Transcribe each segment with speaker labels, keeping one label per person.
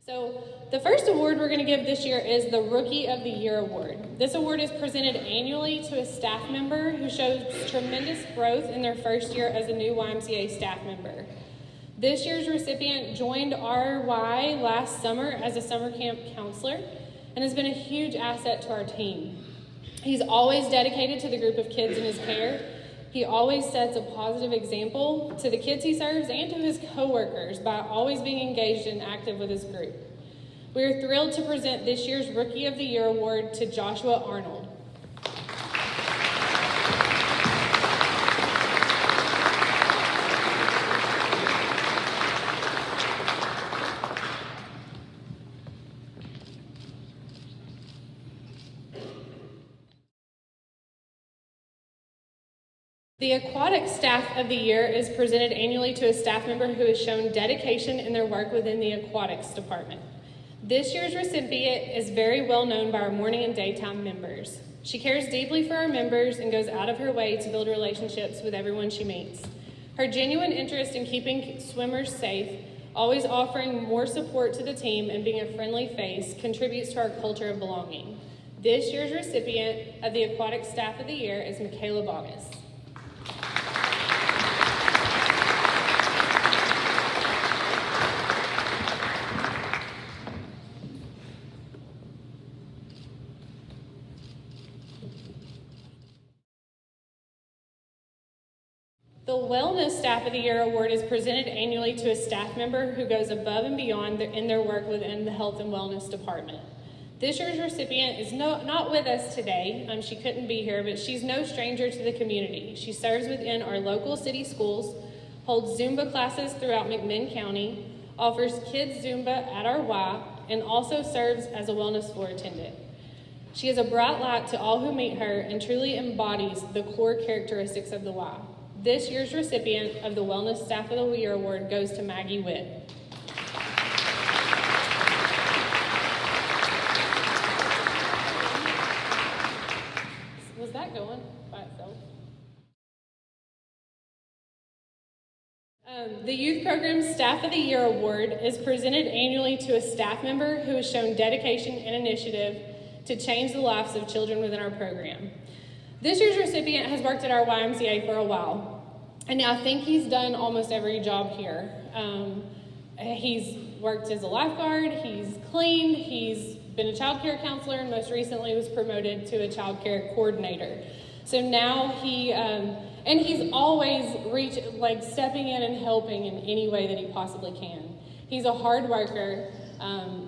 Speaker 1: So the first award we're going to give this year is the Rookie of the Year Award. This award is presented annually to a staff member who shows tremendous growth in their first year as a new YMCA staff member. This year's recipient joined RY last summer as a summer camp counselor and has been a huge asset to our team. He's always dedicated to the group of kids in his care. He always sets a positive example to the kids he serves and to his coworkers by always being engaged and active with his group. We are thrilled to present this year's Rookie of the Year Award to Joshua Arnold. The Aquatic Staff of the Year is presented annually to a staff member who has shown dedication in their work within the aquatics department. This year's recipient is very well known by our morning and daytime members. She cares deeply for our members and goes out of her way to build relationships with everyone she meets. Her genuine interest in keeping swimmers safe, always offering more support to the team, and being a friendly face contributes to our culture of belonging. This year's recipient of the Aquatic Staff of the Year is Michaela Bogus. The Wellness Staff of the Year Award is presented annually to a staff member who goes above and beyond in their work within the Health and Wellness Department. This year's recipient is not with us today. She couldn't be here, but she's no stranger to the community. She serves within our local city schools, holds Zumba classes throughout McMinn County, offers kids Zumba at our Y, and also serves as a wellness floor attendant. She is a bright light to all who meet her and truly embodies the core characteristics of the Y. This year's recipient of the Wellness Staff of the Year Award goes to Maggie Witt. Was that going by itself? The Youth Program Staff of the Year Award is presented annually to a staff member who has shown dedication and initiative to change the lives of children within our program. This year's recipient has worked at our YMCA for a while, and I think he's done almost every job here. He's worked as a lifeguard, he's cleaned, he's been a child care counselor, and most recently was promoted to a child care coordinator. So now he's always stepping in and helping in any way that he possibly can. He's a hard worker.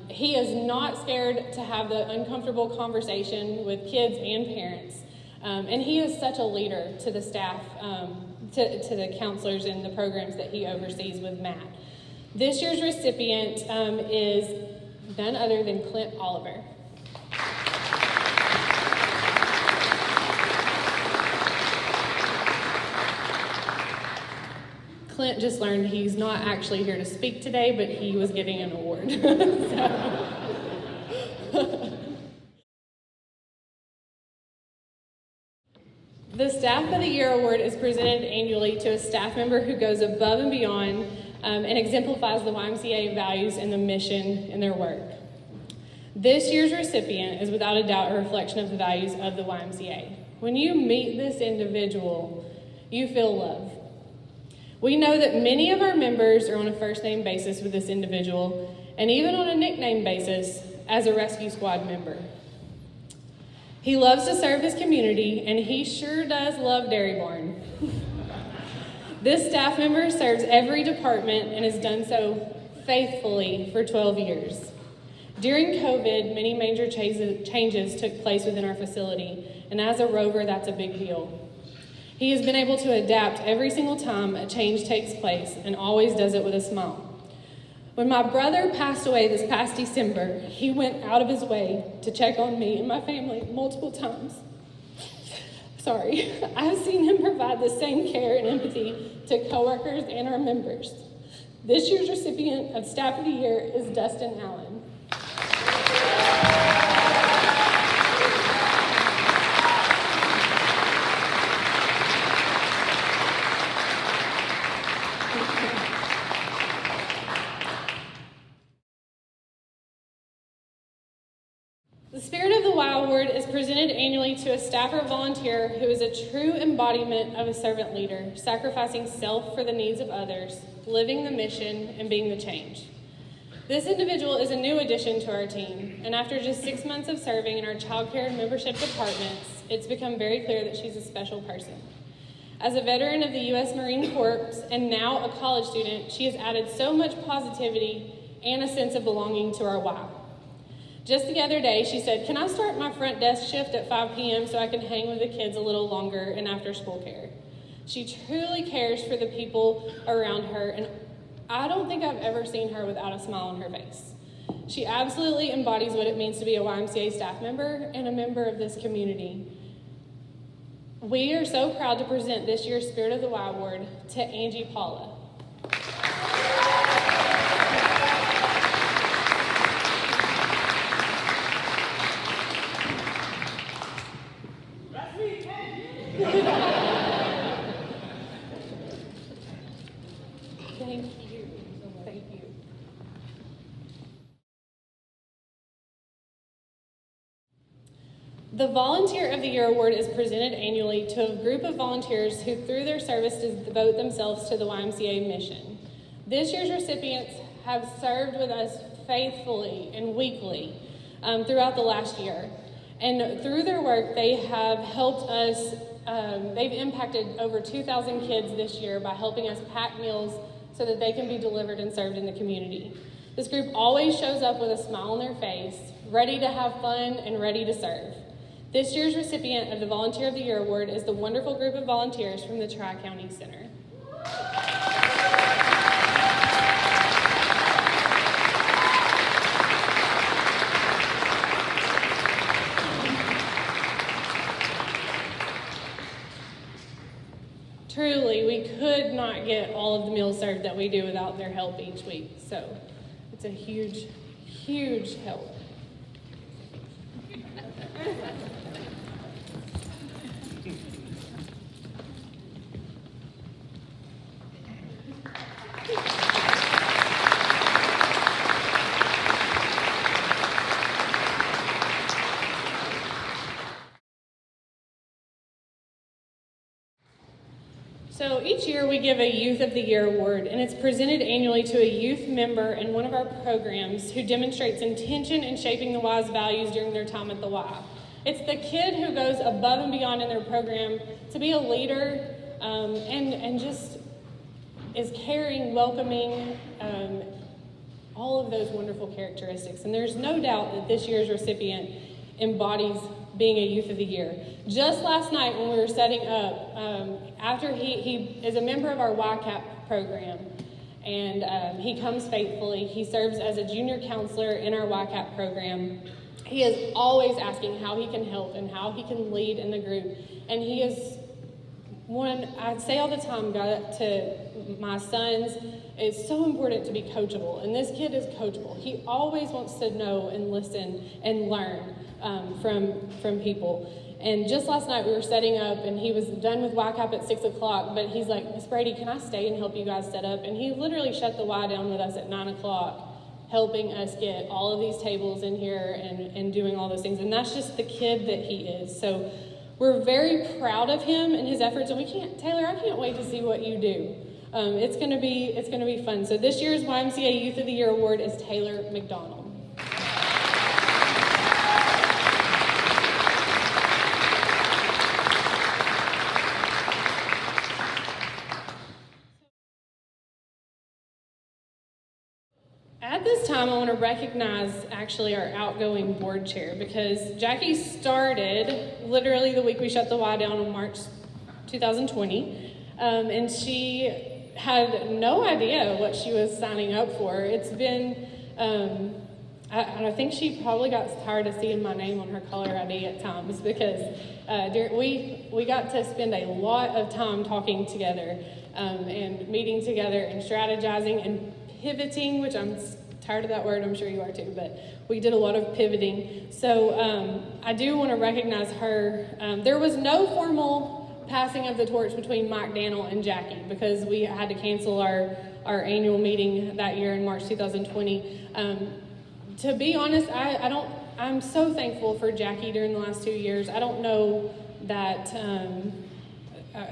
Speaker 1: He is not scared to have the uncomfortable conversation with kids and parents. And he is such a leader to the staff, to the counselors and the programs that he oversees with Matt. This year's recipient is none other than Clint Oliver. Clint just learned he's not actually here to speak today, but he was getting an award. The Staff of the Year Award is presented annually to a staff member who goes above and beyond and exemplifies the YMCA values and the mission in their work. This year's recipient is without a doubt a reflection of the values of the YMCA. When you meet this individual, you feel love. We know that many of our members are on a first-name basis with this individual, and even on a nickname basis as a rescue squad member. He loves to serve his community, and he sure does love Dairy Barn. This staff member serves every department and has done so faithfully for 12 years. During COVID, many major changes took place within our facility, and as a rover, that's a big deal. He has been able to adapt every single time a change takes place and always does it with a smile. When my brother passed away this past December, he went out of his way to check on me and my family multiple times. I have seen him provide the same care and empathy to coworkers and our members. This year's recipient of Staff of the Year is Dustin Allen. presented annually to a staff or volunteer who is a true embodiment of a servant leader, sacrificing self for the needs of others, living the mission, and being the change. This individual is a new addition to our team, and after just 6 months of serving in our child care and membership departments, it's become very clear that she's a special person. As a veteran of the U.S. Marine Corps and now a college student, she has added so much positivity and a sense of belonging to our Y. Just the other day, she said, "Can I start my front desk shift at 5 p.m. so I can hang with the kids a little longer in after-school care?" She truly cares for the people around her, and I don't think I've ever seen her without a smile on her face. She absolutely embodies what it means to be a YMCA staff member and a member of this community. We are so proud to present this year's Spirit of the Y Award to Angie Paula. Thank you. The Volunteer of the Year Award is presented annually to a group of volunteers who, through their service, devote themselves to the YMCA mission. This year's recipients have served with us faithfully and weekly throughout the last year. And through their work, they have helped us, they've impacted over 2,000 kids this year by helping us pack meals so that they can be delivered and served in the community. This group always shows up with a smile on their face, ready to have fun and ready to serve. This year's recipient of the Volunteer of the Year Award is the wonderful group of volunteers from the Tri-County Center. Truly, we could not get all of the meals served that we do without their help each week. So it's a huge, huge help. So each year we give a Youth of the Year award, and it's presented annually to a youth member in one of our programs who demonstrates intention in shaping the Y's values during their time at the Y. It's the kid who goes above and beyond in their program to be a leader and just is caring, welcoming, all of those wonderful characteristics. And there's no doubt that this year's recipient embodies being a Youth of the Year. Just last night when we were setting up, after he is a member of our YCAP program, and he comes faithfully. He serves as a junior counselor in our YCAP program. He is always asking how he can help and how he can lead in the group. And he is one, I say all the time, God, to my sons, it's so important to be coachable. And this kid is coachable. He always wants to know and listen and learn from people. And just last night we were setting up, and he was done with YCAP at 6 o'clock, but he's like, "Miss Brady, can I stay and help you guys set up?" And he literally shut the Y down with us at 9 o'clock, helping us get all of these tables in here and doing all those things. And that's just the kid that he is. So we're very proud of him and his efforts, and Taylor, I can't wait to see what you do. It's gonna be fun. So this year's YMCA Youth of the Year Award is Taylor McDonald. At this time, I want to recognize actually our outgoing board chair, because Jackie started literally the week we shut the Y down on March 2020, and she had no idea what she was signing up for. It's been, I think she probably got tired of seeing my name on her caller ID at times, because we got to spend a lot of time talking together and meeting together and strategizing and pivoting, which I'm tired of that word, I'm sure you are too, but we did a lot of pivoting. So I do want to recognize her. There was no formal passing of the torch between Mike Daniel and Jackie, because we had to cancel our annual meeting that year in March 2020. To be honest, I don't I'm so thankful for Jackie during the last 2 years. I don't know that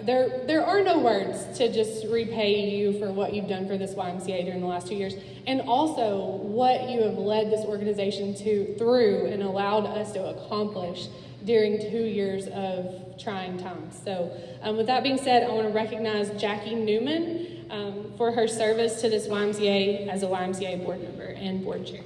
Speaker 1: there are no words to just repay you for what you've done for this YMCA during the last 2 years, and also what you have led this organization through and allowed us to accomplish during 2 years of trying times. So with that being said, I want to recognize Jackie Newman for her service to this YMCA as a YMCA board member and board chair.